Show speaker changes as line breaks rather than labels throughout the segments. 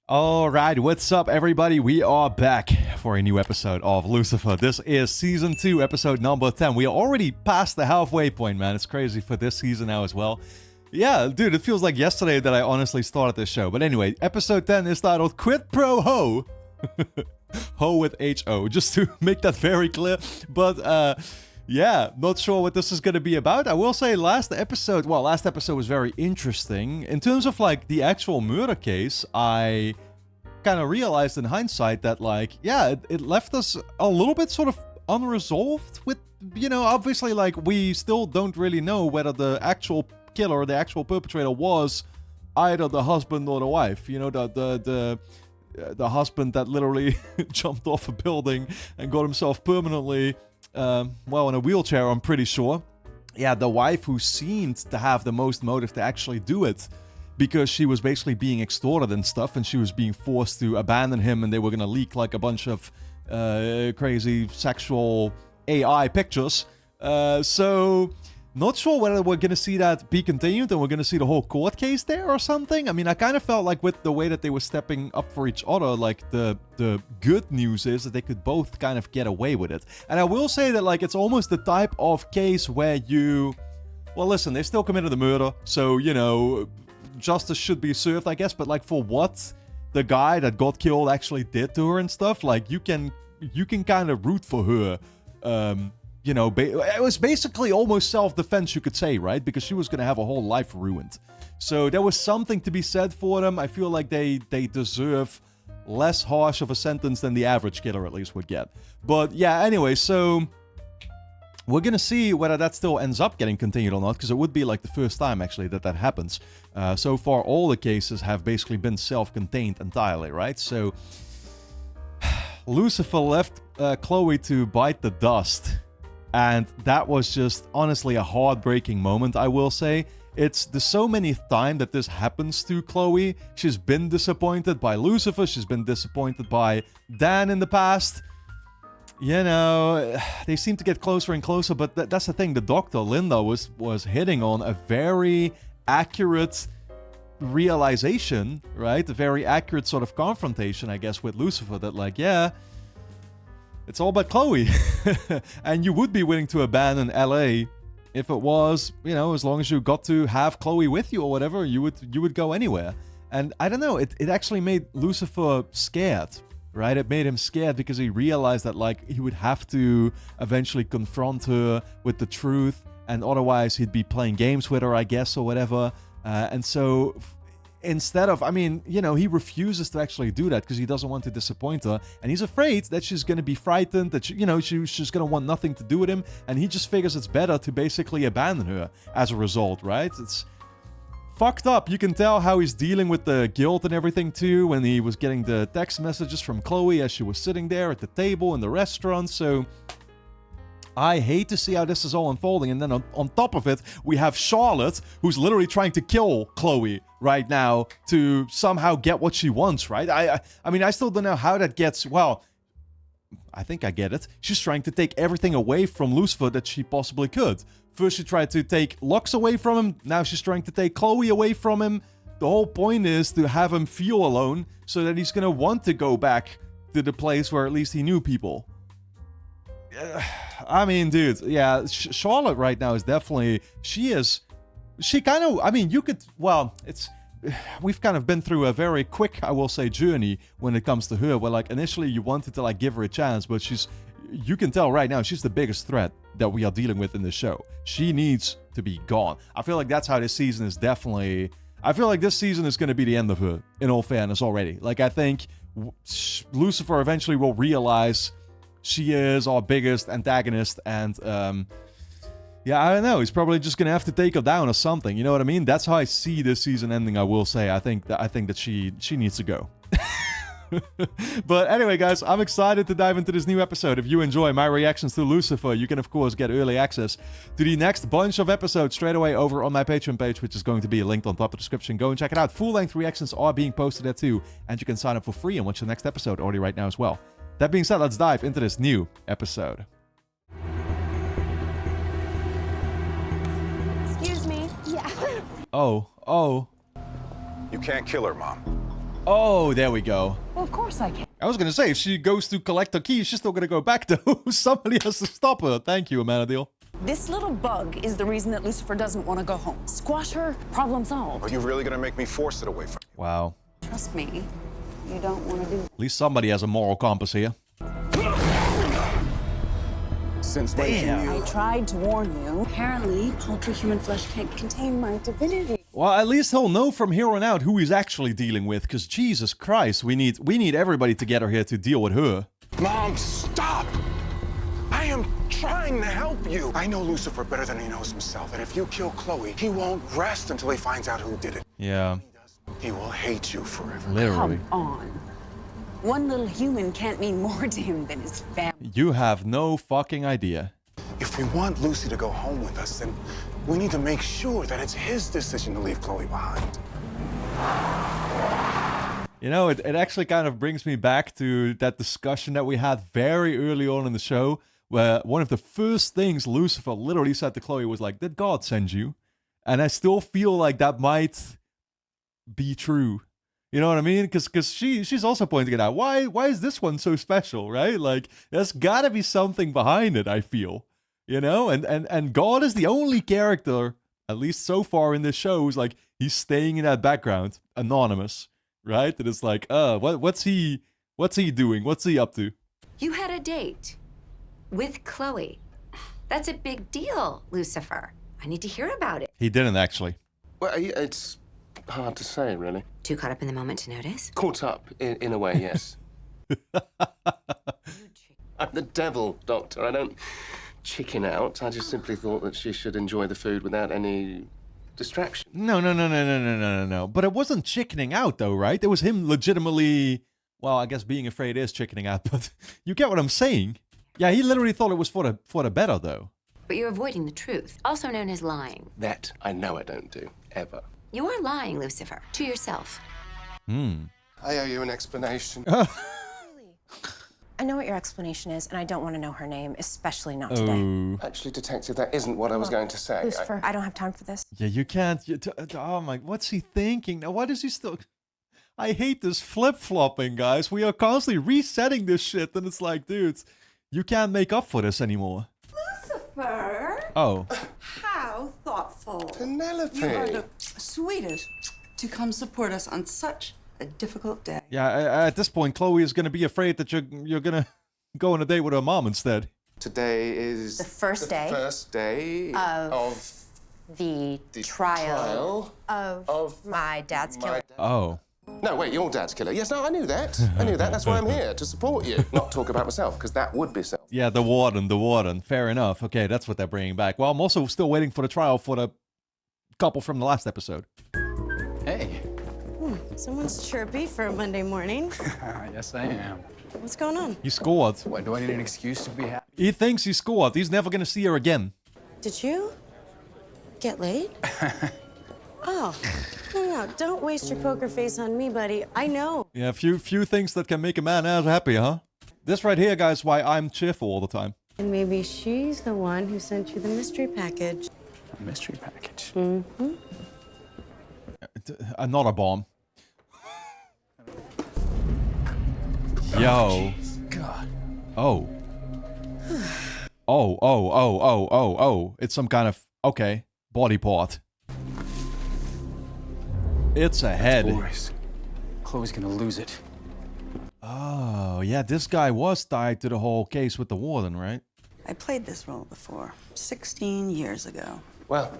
Alright, what's up everybody? We are back for a new episode of Lucifer. This is Season 2, episode number 10. We are already past the halfway point, man. It's crazy for this season now as well. Yeah, dude, it feels like yesterday that I honestly started this show. But anyway, episode 10 is titled Quid Pro Ho. Ho with H-O, just to make that very clear. But, yeah, not sure what this is going to be about. I will say last episode was very interesting. In terms of, like, the actual murder case, I kind of realized in hindsight that, like, yeah, it left us a little bit sort of unresolved with, you know, obviously, like, we still don't really know whether the actual killer, the actual perpetrator was either the husband or the wife. You know, the husband that literally jumped off a building and got himself permanently... well, in a wheelchair, I'm pretty sure. Yeah, the wife who seemed to have the most motive to actually do it, because she was basically being extorted and stuff, and she was being forced to abandon him, and they were gonna leak like a bunch of crazy sexual AI pictures. So not sure whether we're gonna see that be continued and we're gonna see the whole court case there or something. I mean, I kind of felt like with the way that they were stepping up for each other, like the good news is that they could both kind of get away with it. And I will say that, like, it's almost the type of case where you... Well, listen, they still committed the murder, so, you know, justice should be served, I guess, but, like, for what the guy that got killed actually did to her and stuff, like, you can kind of root for her, you know, it was basically almost self-defense, you could say, right? Because she was going to have a whole life ruined. So there was something to be said for them. I feel like they deserve less harsh of a sentence than the average killer at least would get. But yeah, anyway, so we're going to see whether that still ends up getting continued or not, because it would be like the first time, actually, that happens. So far, all the cases have basically been self-contained entirely, right? So Lucifer left Chloe to bite the dust. And that was just, honestly, a heartbreaking moment, I will say. It's the so many times that this happens to Chloe. She's been disappointed by Lucifer. She's been disappointed by Dan in the past. You know, they seem to get closer and closer, but that's the thing. The doctor, Linda, was hitting on a very accurate realization, right? A very accurate sort of confrontation, I guess, with Lucifer. That, like, yeah... It's all about Chloe. And you would be willing to abandon LA if it was, you know, as long as you got to have Chloe with you or whatever, you would go anywhere. And I don't know, it actually made Lucifer scared, right? It made him scared because he realized that, like, he would have to eventually confront her with the truth, and otherwise he'd be playing games with her, I guess, or whatever. And so... Instead of, I mean, you know, he refuses to actually do that because he doesn't want to disappoint her. And he's afraid that she's going to be frightened, that, you know, she's going to want nothing to do with him. And he just figures it's better to basically abandon her as a result, right? It's fucked up. You can tell how he's dealing with the guilt and everything too when he was getting the text messages from Chloe as she was sitting there at the table in the restaurant. So... I hate to see how this is all unfolding, and then on top of it, we have Charlotte, who's literally trying to kill Chloe right now to somehow get what she wants, right? I mean, I still don't know how that gets... Well, I think I get it. She's trying to take everything away from Lucifer that she possibly could. First, she tried to take Lux away from him. Now she's trying to take Chloe away from him. The whole point is to have him feel alone so that he's gonna want to go back to the place where at least he knew people. I mean, dude, yeah, Charlotte right now is definitely... She kind of... I mean, you could... Well, it's... We've kind of been through a very quick, I will say, journey when it comes to her, where, like, initially you wanted to, like, give her a chance, but she's... You can tell right now she's the biggest threat that we are dealing with in this show. She needs to be gone. I feel like that's how this season is definitely... I feel like this season is going to be the end of her, in all fairness, already. Like, I think Lucifer eventually will realize... She is our biggest antagonist, and, yeah, I don't know. He's probably just gonna have to take her down or something. You know what I mean? That's how I see this season ending, I will say. I think that she needs to go. But anyway, guys, I'm excited to dive into this new episode. If you enjoy my reactions to Lucifer, you can, of course, get early access to the next bunch of episodes straight away over on my Patreon page, which is going to be linked on top of the description. Go and check it out. Full-length reactions are being posted there, too. And you can sign up for free and watch the next episode already right now as well. That being said, let's dive into this new episode.
Excuse me. Yeah.
Oh.
You can't kill her, Mom.
Oh, there we go.
Well, of course I can.
I was gonna say, if she goes to collect her keys, she's still gonna go back though. Somebody has to stop her. Thank you, Amanadiel.
This little bug is the reason that Lucifer doesn't want to go home. Squash her, problem solved.
Are you really gonna make me force it away from you?
Wow.
Trust me, you don't want to do.
At least somebody has a moral compass here.
Since
I tried to warn you. Apparently, paltry human flesh can't contain my divinity.
Well, at least he'll know from here on out who he's actually dealing with, because Jesus Christ, we need everybody together here to deal with her.
Mom, stop! I am trying to help you. I know Lucifer better than he knows himself, and if you kill Chloe, he won't rest until he finds out who did it.
Yeah.
He will hate you forever.
Literally.
Come on. One little human can't mean more to him than his family.
You have no fucking idea.
If we want Lucy to go home with us, then we need to make sure that it's his decision to leave Chloe behind.
You know, it actually kind of brings me back to that discussion that we had very early on in the show, where one of the first things Lucifer literally said to Chloe was like, "Did God send you?" And I still feel like that might be true. You know what I mean? Because she's also pointing it out. Why is this one so special, right? Like, there's gotta be something behind it, I feel. You know? And God is the only character, at least so far in this show, who's like, he's staying in that background, anonymous, right? That it's like, what's he doing? What's he up to?
You had a date with Chloe. That's a big deal, Lucifer. I need to hear about it.
He didn't actually.
Well, it's hard to say, really.
Too caught up in the moment to notice?
Caught up, in a way, yes. I'm the devil, Doctor. I don't chicken out. I just simply thought that she should enjoy the food without any distraction.
No. But it wasn't chickening out, though, right? It was him legitimately, well, I guess being afraid is chickening out, but you get what I'm saying. Yeah, he literally thought it was for the better, though.
But you're avoiding the truth, also known as lying.
That I know I don't do, ever.
You are lying, Lucifer, to yourself.
I owe you an explanation.
I know what your explanation is, and I don't want to know her name, especially not today.
Actually, Detective, that isn't what I was going to say.
Lucifer, I don't have time for this.
Yeah, you can't. Oh my, what's he thinking? Now, what is he still? I hate this flip-flopping, guys. We are constantly resetting this shit, and it's like, dudes, you can't make up for this anymore.
Lucifer!
Oh.
How thoughtful.
Penelope!
You are the sweetest to come support us on such a difficult day.
Yeah, at this point, Chloe is going to be afraid that you're going to go on a date with her mom instead.
Today is...
The first day
of
the trial of my dad's killer.
Oh.
No, wait, your dad's killer. Yes, no, I knew that. I knew that. That's why I'm here, to support you. Not talk about myself, because that would be self.
Yeah, the warden. Fair enough. Okay, that's what they're bringing back. Well, I'm also still waiting for the trial for the couple from the last episode.
Hey.
Someone's chirpy for a Monday morning.
Yes, I am.
What's going on?
He scored.
What, do I need an excuse to be happy?
He thinks he scored. He's never going to see her again.
Did you get laid? Oh, no, don't waste your poker face on me, buddy. I know.
Yeah, few things that can make a man as happy, huh? This right here, guys, why I'm cheerful all the time.
And maybe she's the one who sent you the mystery package.
A mystery package?
Mm-hmm.
Not a bomb. Yo.
God.
Oh. Oh. It's some kind of, okay, body part. It's a head.
Boris. Chloe's gonna lose it.
Oh, yeah, this guy was tied to the whole case with the warden, right?
I played this role before, 16 years ago.
Well,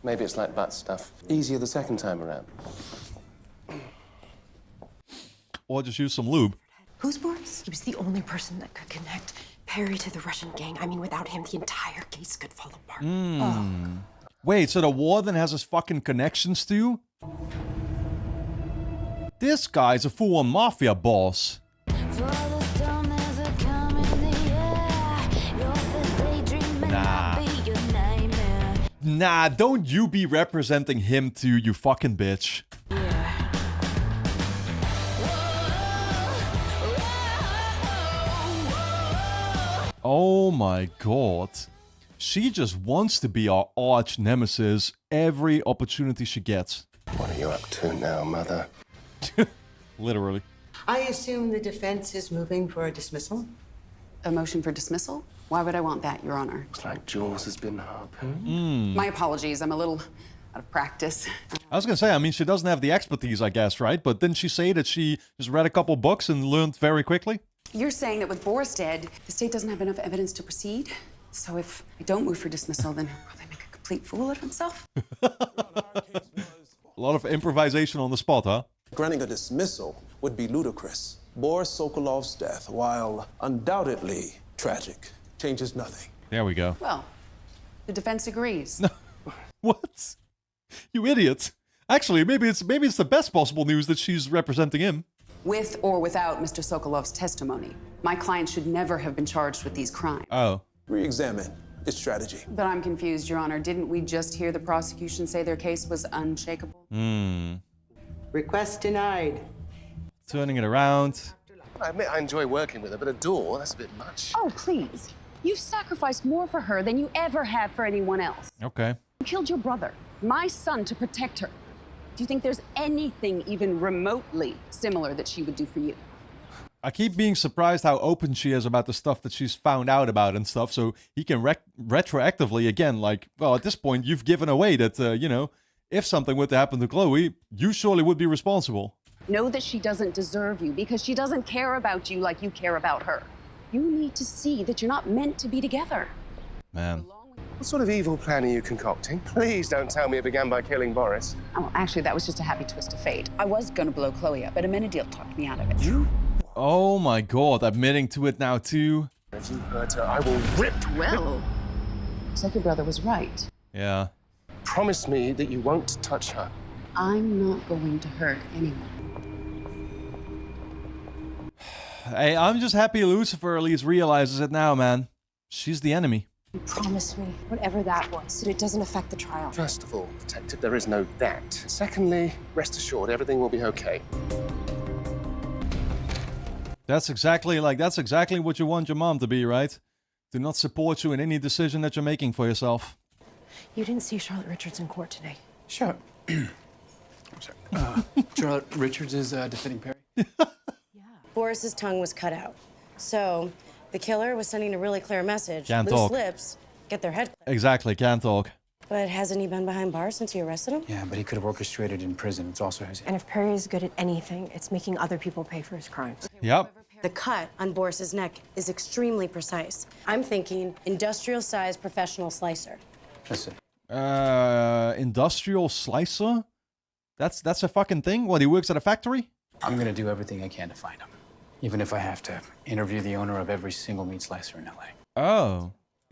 maybe it's like butt stuff. Easier the second time around.
Or just use some lube.
Who's Boris? He was the only person that could connect Perry to the Russian gang. I mean, without him, the entire case could fall apart.
Wait, so the warden has his fucking connections too? This guy's a full-on mafia boss. Nah, don't you be representing him too, you fucking bitch. Oh my god. She just wants to be our arch nemesis every opportunity she gets.
What are you up to now, Mother?
Literally.
I assume the defense is moving for a dismissal?
A motion for dismissal? Why would I want that, Your Honor?
It's like Jules has been harpooned.
My apologies. I'm a little out of practice.
I was gonna say, I mean, she doesn't have the expertise, I guess, right? But didn't she say that she just read a couple books and learned very quickly?
You're saying that with Boris dead, the state doesn't have enough evidence to proceed? So if I don't move for dismissal, then he'll probably make a complete fool of himself?
A lot of improvisation on the spot, huh?
Granting a dismissal would be ludicrous. Boris Sokolov's death, while undoubtedly tragic, changes nothing.
There we go.
Well, the defense agrees.
What? You idiot. Actually, maybe it's the best possible news that she's representing him.
With or without Mr. Sokolov's testimony, my client should never have been charged with these crimes.
Oh.
Re-examine its strategy.
But I'm confused, Your Honor. Didn't we just hear the prosecution say their case was unshakable?
Request denied.
Turning it around.
I admit I enjoy working with her, but a door, that's a bit much.
Oh, please. You've sacrificed more for her than you ever have for anyone else.
Okay.
You killed your brother, my son, to protect her. Do you think there's anything even remotely similar that she would do for you?
I keep being surprised how open she is about the stuff that she's found out about and stuff, so he can retroactively, again, like, well, at this point, you've given away that, you know, if something were to happen to Chloe, you surely would be responsible.
Know that she doesn't deserve you because she doesn't care about you like you care about her. You need to see that you're not meant to be together.
Man.
What sort of evil plan are you concocting? Please don't tell me it began by killing Boris.
Oh, actually, that was just a happy twist of fate. I was going to blow Chloe up, but Amenadiel talked me out of it.
You?
Oh my god, admitting to it now too.
If you hurt her, I will rip.
Well, looks like your brother was right.
Yeah.
Promise me that you won't touch her.
I'm not going to hurt anyone.
Hey, I'm just happy Lucifer at least realizes it now, man. She's the enemy.
You promised me, whatever that was, that it doesn't affect the trial.
First of all, Detective, there is no that. Secondly, rest assured, everything will be okay.
That's exactly what you want your mom to be, right? Do not support you in any decision that you're making for yourself.
You didn't see Charlotte Richards in court today.
Sure. I'm sorry. Charlotte Richards is defending Perry?
Boris's tongue was cut out. So the killer was sending a really clear message.
Can't
Loose
talk.
lips get their head clipped.
Exactly, can't talk.
But hasn't he been behind bars since you arrested him?
Yeah, but he could have orchestrated in prison. It's also his...
And if Perry is good at anything, it's making other people pay for his crimes.
Yep.
The cut on Boris's neck is extremely precise. I'm thinking industrial-sized professional slicer.
Listen.
Industrial slicer? That's a fucking thing? What, he works at a factory?
I'm gonna do everything I can to find him. Even if I have to interview the owner of every single meat slicer in LA.
Oh.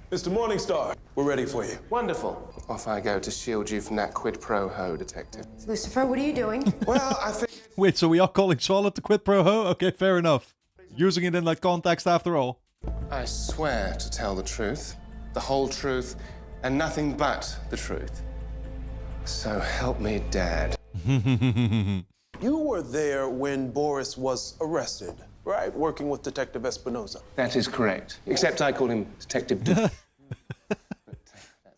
Mr. Morningstar, we're ready for you.
Wonderful. Off I go to shield you from that quid pro ho, Detective.
Lucifer, what are you doing?
Well, I think...
Wait, so we are calling Charlotte the quid pro ho? Okay, fair enough. Using it in that context after all.
I swear to tell the truth, the whole truth, and nothing but the truth. So help me, Dad.
You were there when Boris was arrested, right? Working with Detective Espinosa.
That is correct. Except I call him Detective Du.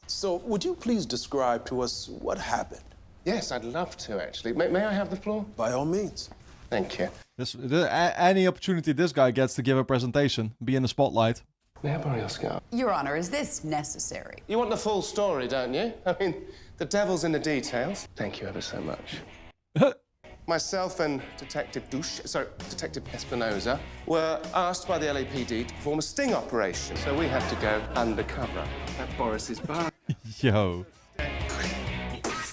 So would you please describe to us what happened?
Yes, I'd love to, actually. May I have the floor?
By all means.
Thank you.
Any opportunity this guy gets to give a presentation, be in the spotlight.
May I borrow your scarf?
Your Honor, is this necessary?
You want the full story, don't you? I mean, the devil's in the details. Thank you ever so much. Myself and Detective Espinosa were asked by the LAPD to perform a sting operation, so we had to go undercover at Boris's bar.
Yo.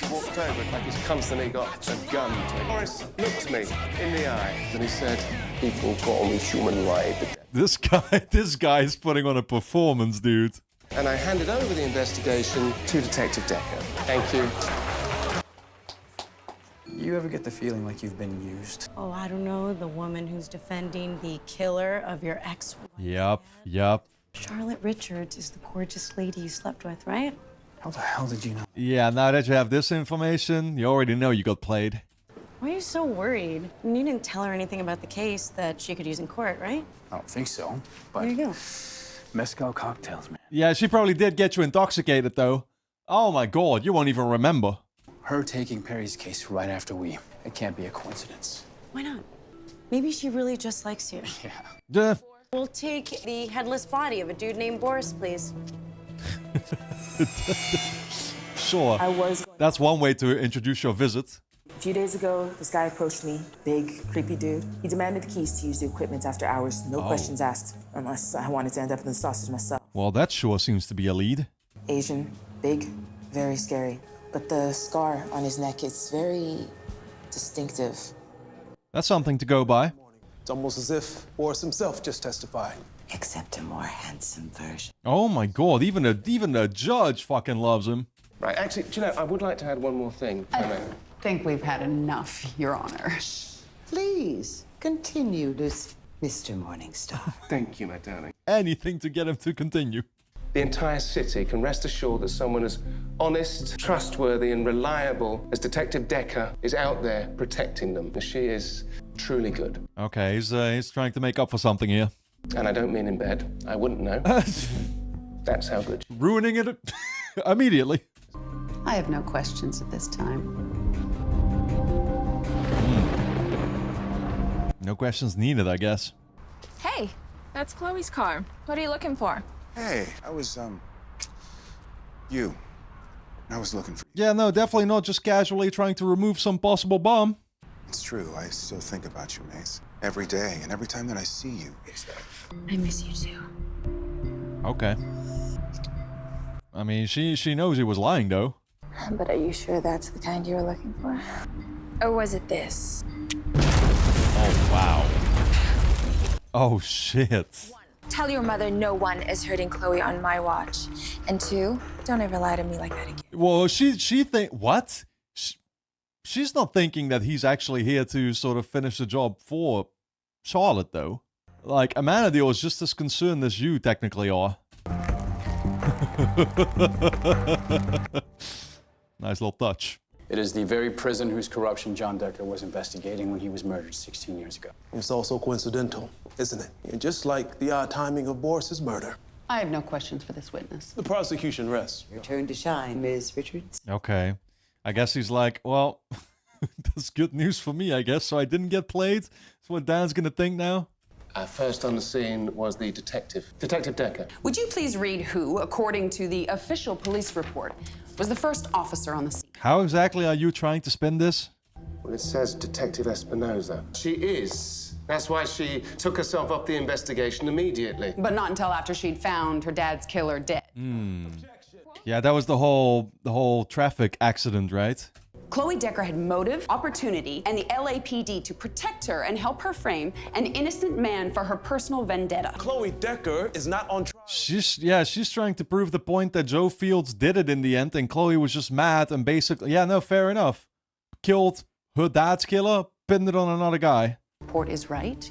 Walked over like he's constantly got a gun to me. Boris looked me in the eye and he said, "People call me human right."
This guy is putting on a performance, dude.
And I handed over the investigation to Detective Decker. Thank you.
You ever get the feeling like you've been used?
Oh, I don't know, the woman who's defending the killer of your ex-wife.
Yup.
Charlotte Richards is the gorgeous lady you slept with, right?
How the hell did you know?
Yeah, now that you have this information, you already know you got played.
Why are you so worried? And you didn't tell her anything about the case that she could use in court, right?
I don't think so, but...
There you go.
Mezcal cocktails, man.
Yeah, she probably did get you intoxicated, though. Oh my god, you won't even remember.
Her taking Perry's case right after it can't be a coincidence.
Why not? Maybe she really just likes you.
Yeah.
We'll take the headless body of a dude named Boris, please.
Sure. That's one way to introduce your visit.
A few days ago, this guy approached me, big, creepy dude. He demanded the keys to use the equipment after hours, no questions asked, unless I wanted to end up in the sausage myself.
Well, that sure seems to be a lead.
Asian, big, very scary. But the scar on his neck is very distinctive.
That's something to go by.
It's almost as if Boris himself just testified.
Except a more handsome version.
Oh my god, even the judge fucking loves him.
Right, actually, do you know, I would like to add one more thing.
I think we've had enough, Your Honor.
Please, continue this, Mr. Morningstar.
Thank you, my darling.
Anything to get him to continue.
The entire city can rest assured that someone as honest, trustworthy, and reliable as Detective Decker is out there protecting them. She is truly good.
Okay, he's trying to make up for something here.
And I don't mean in bed. I wouldn't know. That's how good.
Ruining it immediately.
I have no questions at this time.
No questions needed, I guess.
Hey, that's Chloe's car. What are you looking for?
Hey, I was, you. I was looking for you.
Yeah, no, definitely not just casually trying to remove some possible bomb.
It's true, I still think about you, Mace. Every day, and every time that I see you.
I miss you too.
Okay. I mean, she knows he was lying, though.
But are you sure that's the kind you were looking for? Or was it this?
Oh, wow. Oh, shit.
Tell your mother no one is hurting Chloe on my watch. And 2, don't ever lie to me like that again.
Well, she think what? She's not thinking that he's actually here to sort of finish the job for Charlotte, though. Like, Amanadiel is just as concerned as you technically are. Nice little touch.
It is the very prison whose corruption John Decker was investigating when he was murdered 16 years ago.
It's also coincidental, isn't it? And just like the odd timing of Boris's murder.
I have no questions for this witness.
The prosecution rests.
Your turn to shine, Ms. Richards.
Okay. I guess he's like, well, that's good news for me, I guess. So I didn't get played. That's what Dan's gonna think now.
First on the scene was the detective, Detective Decker.
Would you please read who, according to the official police report, was the first officer on the scene?
How exactly are you trying to spin this?
Well, it says Detective Espinosa. She is. That's why she took herself off the investigation immediately.
But not until after she'd found her dad's killer dead.
Yeah, that was the whole traffic accident, right?
Chloe Decker had motive, opportunity, and the LAPD to protect her and help her frame an innocent man for her personal vendetta.
Chloe Decker is not on trial.
She's trying to prove the point that Joe Fields did it in the end, and Chloe was just mad and basically, yeah, no, fair enough. Killed her dad's killer, pinned it on another guy.
Report is right,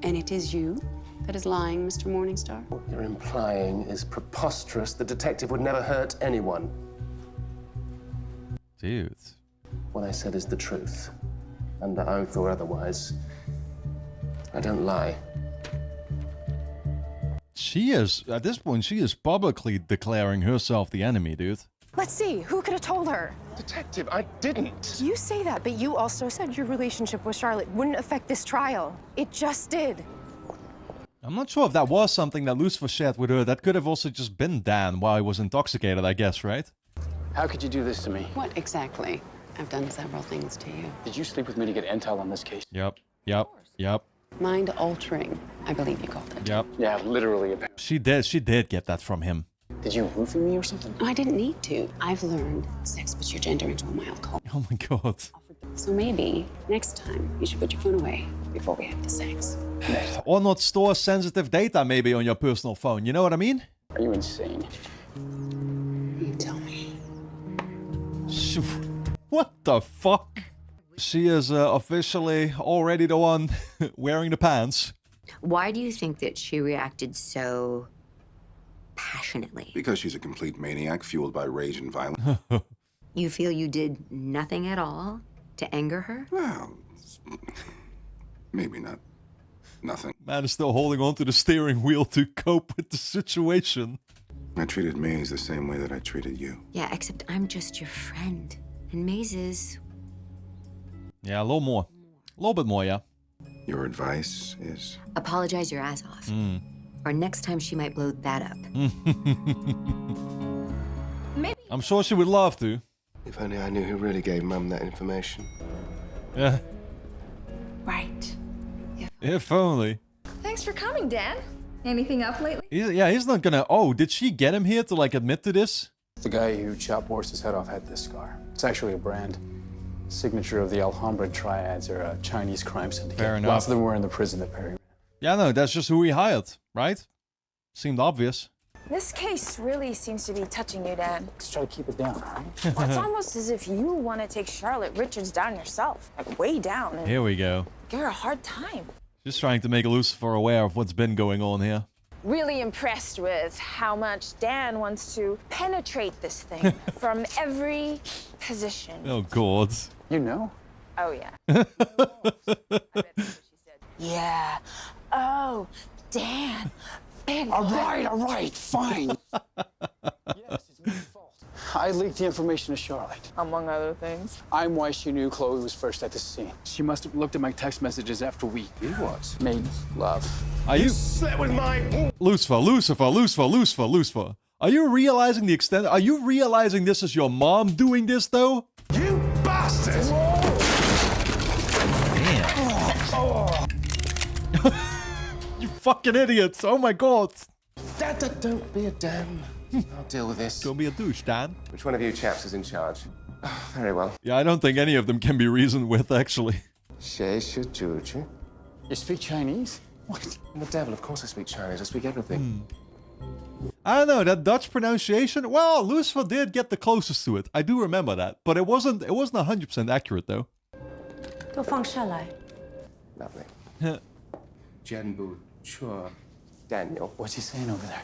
and it is you that is lying, Mr. Morningstar.
What you're implying is preposterous. The detective would never hurt anyone.
Dude.
What I said is the truth. Under oath or otherwise. I don't lie.
She is, at this point, she is publicly declaring herself the enemy, dude.
Let's see, who could have told her?
Detective, I didn't.
You say that, but you also said your relationship with Charlotte wouldn't affect this trial. It just did.
I'm not sure if that was something that Lucifer shared with her. That could have also just been Dan while he was intoxicated, I guess, right?
How could you do this to me?
What exactly? I've done several things to you.
Did you sleep with me to get intel on this case?
Yep.
Mind altering, I believe you called it.
Yep.
Yeah, literally.
She did get that from him.
Did you roofie me or something?
I didn't need to. I've learned sex puts your gender into a mild coma.
Oh my god.
So maybe next time you should put your phone away before we have the sex.
Or not store sensitive data maybe on your personal phone, you know what I mean?
Are you insane?
You tell me.
What the fuck? She is officially already the one wearing the pants.
Why do you think that she reacted so passionately?
Because she's a complete maniac fueled by rage and violence.
You feel you did nothing at all to anger her?
Well, maybe not. Nothing.
Man is still holding on to the steering wheel to cope with the situation.
I treated Maze the same way that I treated you.
Yeah, except I'm just your friend. And Maze is...
Yeah, a little more. A little bit more, yeah.
Your advice is?
Apologize your ass off. Or next time she might blow that up.
Maybe. I'm sure she would love to.
If only I knew who really gave Mum that information.
Yeah.
Right.
If only.
Thanks for coming, Dan. Anything up lately?
He's not gonna... Oh, did she get him here to, like, admit to this?
The guy who chopped Boris's head off had this scar. It's actually a brand. Signature of the Alhambra triads are a Chinese crime syndicate.
Fair enough.
Lots of them were in the prison that Perry ran.
Yeah, no, that's just who he hired, right? Seemed obvious.
This case really seems to be touching you, Dan.
Let's try to keep it down, all right?
Well, it's almost as if you want to take Charlotte Richards down yourself, like way down, and
Here we go.
give her a hard time.
Just trying to make Lucifer aware of what's been going on here.
Really impressed with how much Dan wants to penetrate this thing from every position.
Oh, God.
You know?
Oh, yeah. Yeah. Oh, Dan. Big
All right, fine. Yes, it's my fault. I leaked the information to Charlotte.
Among other things.
I'm why she knew Chloe was first at the scene. She must have looked at my text messages after we...
You what?
Made love.
Are you...
Slept with my...
Lucifer. Are you realizing the extent... Are you realizing this is your mom doing this, though?
You bastard!
You fucking idiots. Oh, my God.
Dad, don't be a damn... I'll deal with this.
Don't be a douche, Dan.
Which one of you chaps is in charge? Oh, very well.
Yeah, I don't think any of them can be reasoned with, actually.
You
speak Chinese?
What? I'm the devil, of course I speak Chinese. I speak everything.
I don't know, that Dutch pronunciation, well, Lucifer did get the closest to it. I do remember that. But it wasn't 100% accurate, though.
Lovely. Jianbu Chua Daniel.
What's he saying over there?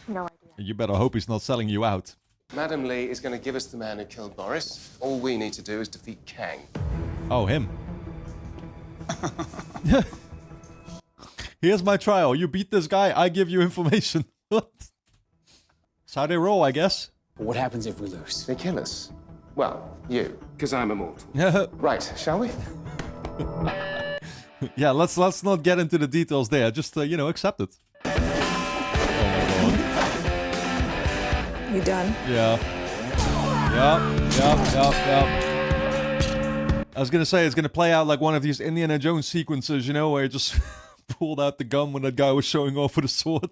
No idea.
You better hope he's not selling you out.
Madam Lee is going to give us the man who killed Boris. All we need to do is defeat Kang.
Oh, him. Here's my trial. You beat this guy, I give you information. What? That's how they roll, I guess.
What happens if we lose?
They kill us. Well, you, because I'm immortal.
Yeah.
Right, shall we?
Yeah, let's not get into the details there. Just, you know, accept it.
You done?
Yeah. Yep. I was gonna say, it's gonna play out like one of these Indiana Jones sequences, you know, where he just pulled out the gun when that guy was showing off with a sword.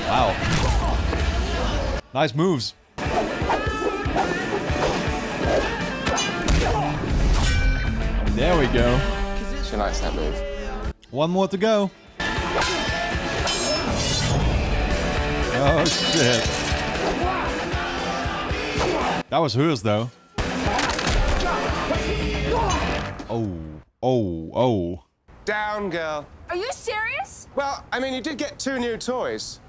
Wow. Nice moves. There we go.
She likes that move.
One more to go. Oh, shit. That was hers, though. Oh.
Down, girl.
Are you serious?
Well, I mean, you did get 2 new toys.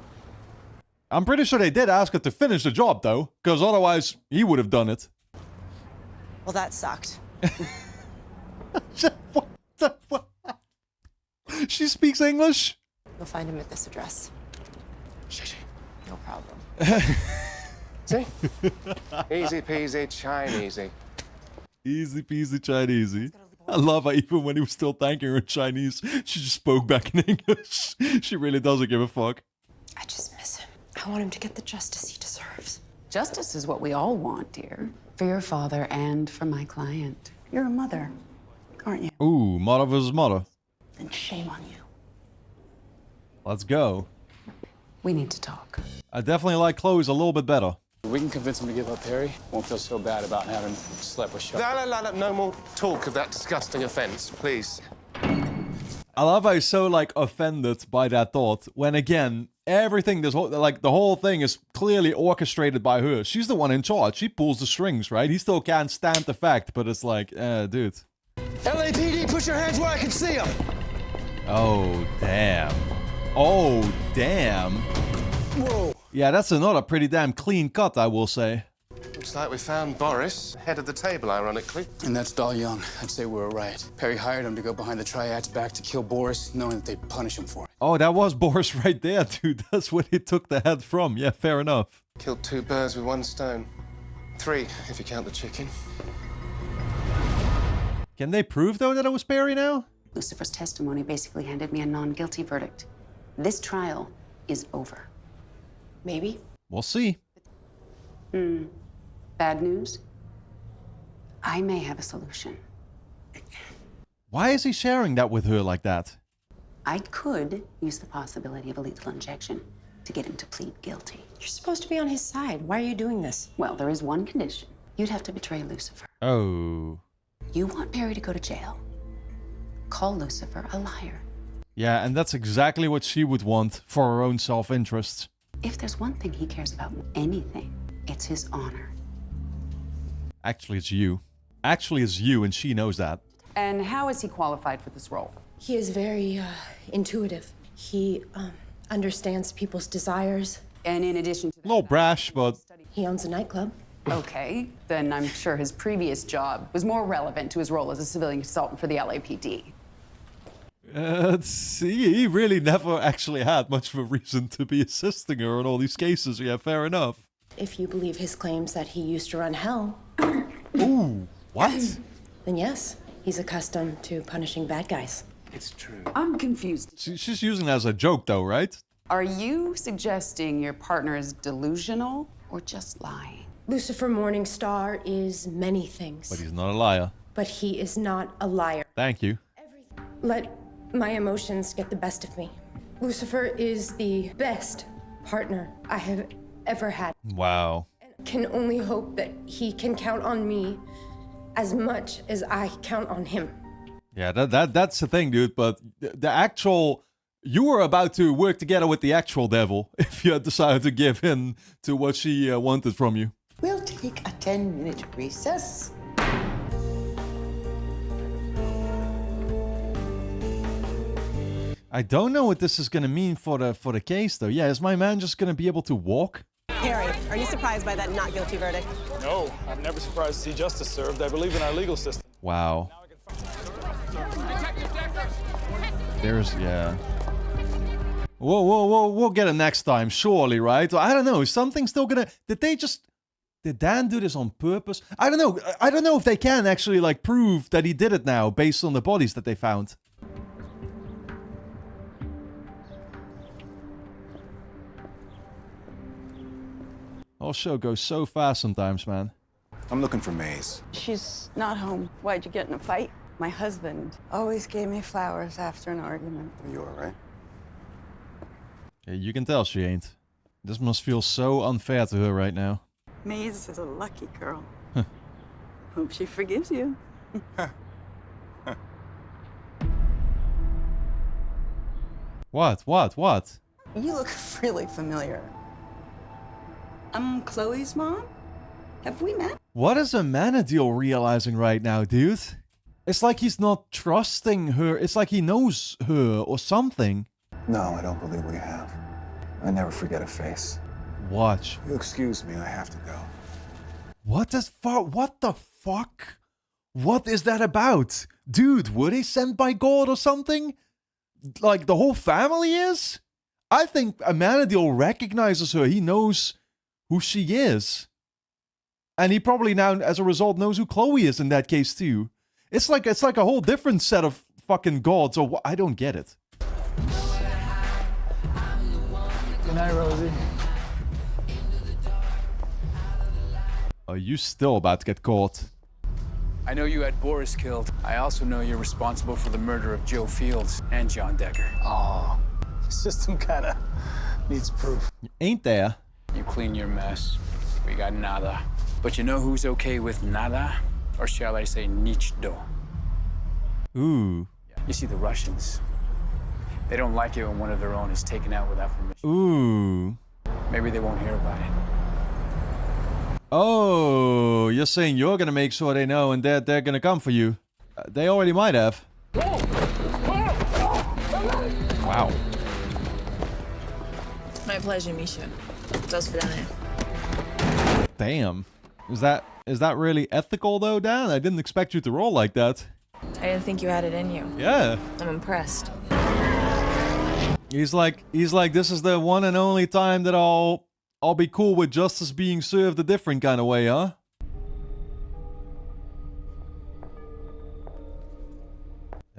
I'm pretty sure they did ask her to finish the job, though. Because otherwise, he would have done it.
Well, that sucked.
What the fuck? She speaks English?
You'll find him at this address. No problem.
See? Easy peasy Chinesey.
Easy peasy Chinesey. I love how even when he was still thanking her in Chinese, she just spoke back in English. She really doesn't give a fuck.
I just miss him. I want him to get the justice he deserves.
Justice is what we all want, dear. For your father and for my client.
You're a mother, aren't you?
Ooh, mother versus mother.
Then shame on you.
Let's go.
We need to talk.
I definitely like Chloe's a little bit better.
We can convince him to give up Perry. Won't feel so bad about having slept with Charlotte.
No more talk of that disgusting offense, please.
I love how he's so, like, offended by that thought, when, again, everything, the whole thing is clearly orchestrated by her. She's the one in charge. She pulls the strings, right? He still can't stand the fact, but it's like, dude.
LAPD, put your hands where I can see them.
Oh, damn. Oh, damn.
Whoa.
Yeah, that's another pretty damn clean cut, I will say.
Looks like we found Boris, head of the table, ironically.
And that's Dahl Young. I'd say we were right. Perry hired him to go behind the triad's back to kill Boris, knowing that they'd punish him for it.
Oh, that was Boris right there, dude. That's where he took the head from. Yeah, fair enough.
Killed 2 birds with 1 stone. 3, if you count the chicken.
Can they prove, though, that it was Perry now?
Lucifer's testimony basically handed me a non-guilty verdict. This trial is over.
Maybe.
We'll see.
Bad news? I may have a solution.
Why is he sharing that with her like that?
I could use the possibility of a lethal injection to get him to plead guilty.
You're supposed to be on his side. Why are you doing this?
Well, there is one condition. You'd have to betray Lucifer.
Oh.
You want Perry to go to jail. Call Lucifer a liar.
Yeah, and that's exactly what she would want for her own self-interest.
If there's one thing he cares about more than anything, it's his honor.
Actually, it's you. Actually, it's you, and she knows that.
And how is he qualified for this role?
He is very intuitive. He understands people's desires.
And in addition to
A little brash, but...
He owns a nightclub.
Okay, then I'm sure his previous job was more relevant to his role as a civilian consultant for the LAPD.
See, he really never actually had much of a reason to be assisting her in all these cases. Yeah, fair enough.
If you believe his claims that he used to run hell,
Ooh, what?
then yes, he's accustomed to punishing bad guys.
It's true.
I'm confused.
She's using it as a joke, though, right?
Are you suggesting your partner is delusional or just lying?
Lucifer Morningstar is many things,
But he's not a liar.
but he is not a liar.
Thank you.
Let my emotions get the best of me. Lucifer is the best partner I have ever had.
Wow.
Can only hope that he can count on me as much as I count on him.
Yeah, that's the thing, dude. But the actual... You were about to work together with the actual devil if you had decided to give in to what she wanted from you.
We'll take a 10-minute recess.
I don't know what this is going to mean for the case, though. Yeah, is my man just going to be able to walk?
Perry, are you surprised by that not guilty verdict?
No, I'm never surprised to see justice served. I believe in our legal system.
Wow. There's, yeah. We'll get it next time, surely, right? I don't know. Is something still gonna... Did Dan do this on purpose? I don't know. I don't know if they can actually, like, prove that he did it now based on the bodies that they found. Our show goes so fast sometimes, man.
I'm looking for Maze.
She's not home. Why'd you get in a fight? My husband always gave me flowers after an argument.
Are you all right?
Yeah, you can tell she ain't. This must feel so unfair to her right now.
Maze is a lucky girl. Hope she forgives you.
What?
You look really familiar. I'm Chloe's mom? Have we met?
What is Amenadiel realizing right now, dude? It's like he's not trusting her. It's like he knows her or something.
No, I don't believe we have. I never forget a face.
Watch.
You excuse me, I have to go.
What the fuck? What is that about? Dude, were they sent by God or something? Like the whole family is? I think Amenadiel recognizes her. He knows who she is. And he probably now, as a result, knows who Chloe is in that case too. It's like a whole different set of fucking gods, or I don't get it.
Good night, Rosie.
Are you still about to get caught?
I know you had Boris killed. I also know you're responsible for the murder of Joe Fields and John Decker.
Oh, the system kinda needs proof.
Ain't there?
You clean your mess. We got nada. But you know who's okay with nada? Or shall I say nichdo?
Ooh.
You see, the Russians, they don't like it when one of their own is taken out without permission.
Ooh.
Maybe they won't hear about it.
Oh, you're saying you're gonna make sure they know and they're gonna come for you. They already might have. Wow.
My pleasure, Misha. Just for that.
Damn. Is that really ethical though, Dan? I didn't expect you to roll like that.
I didn't think you had it in you.
Yeah.
I'm impressed.
He's like, this is the one and only time that I'll be cool with justice being served a different kind of way, huh?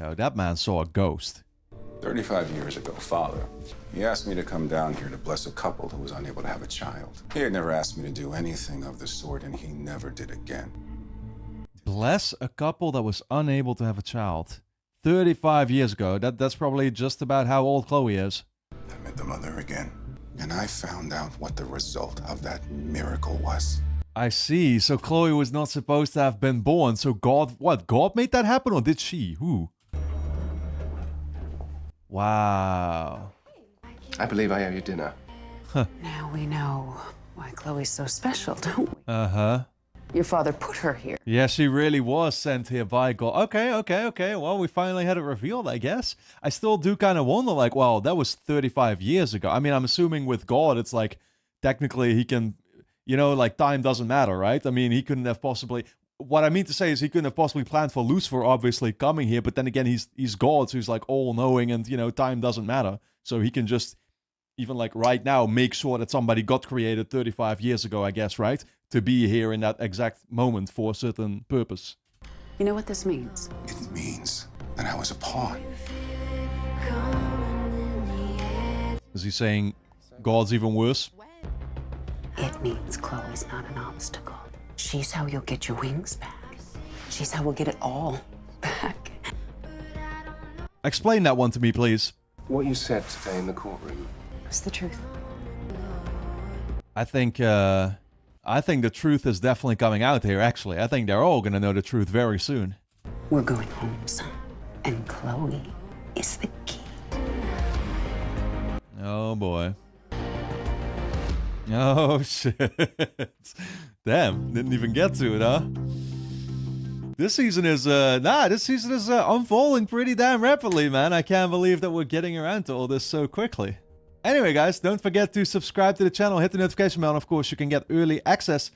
Oh, that man saw a ghost.
35 years ago, Father, he asked me to come down here to bless a couple who was unable to have a child. He had never asked me to do anything of the sort, and he never did again.
Bless a couple that was unable to have a child. 35 years ago. That's probably just about how old Chloe is.
I met the mother again, and I found out what the result of that miracle was.
I see. So Chloe was not supposed to have been born. So God, what? God made that happen, or did she? Who? Wow.
I believe I owe you dinner.
Huh.
Now we know why Chloe's so special, don't we?
Uh-huh.
Your father put her here.
Yeah, she really was sent here by God. Okay. Well, we finally had it revealed, I guess. I still do kind of wonder, like, well, that was 35 years ago. I mean, I'm assuming with God, it's like, technically he can, you know, like, time doesn't matter, right? I mean, he couldn't have possibly... What I mean to say is he couldn't have possibly planned for Lucifer, obviously, coming here, but then again, he's God, so he's, like, all-knowing, and, you know, time doesn't matter. So he can just, even, like, right now, make sure that somebody got created 35 years ago, I guess, right? To be here in that exact moment for a certain purpose.
You know what this means?
It means that I was a pawn.
Is he saying God's even worse?
It means Chloe's not an obstacle. She's how you'll get your wings back. She's how we'll get it all back.
Explain that one to me, please.
What you said today in the courtroom.
What's the truth?
I think the truth is definitely coming out here, actually. I think they're all gonna know the truth very soon.
We're going home, son. And Chloe is the key.
Oh, boy. Oh, shit. Damn, didn't even get to it, huh? This season is, unfolding pretty damn rapidly, man. I can't believe that we're getting around to all this so quickly. Anyway, guys, don't forget to subscribe to the channel, hit the notification bell, and of course, you can get early access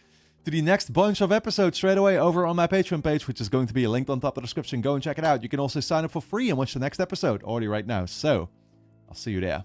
to the next bunch of episodes straight away over on my Patreon page, which is going to be linked on top of the description. Go and check it out. You can also sign up for free and watch the next episode already right now. So, I'll see you there.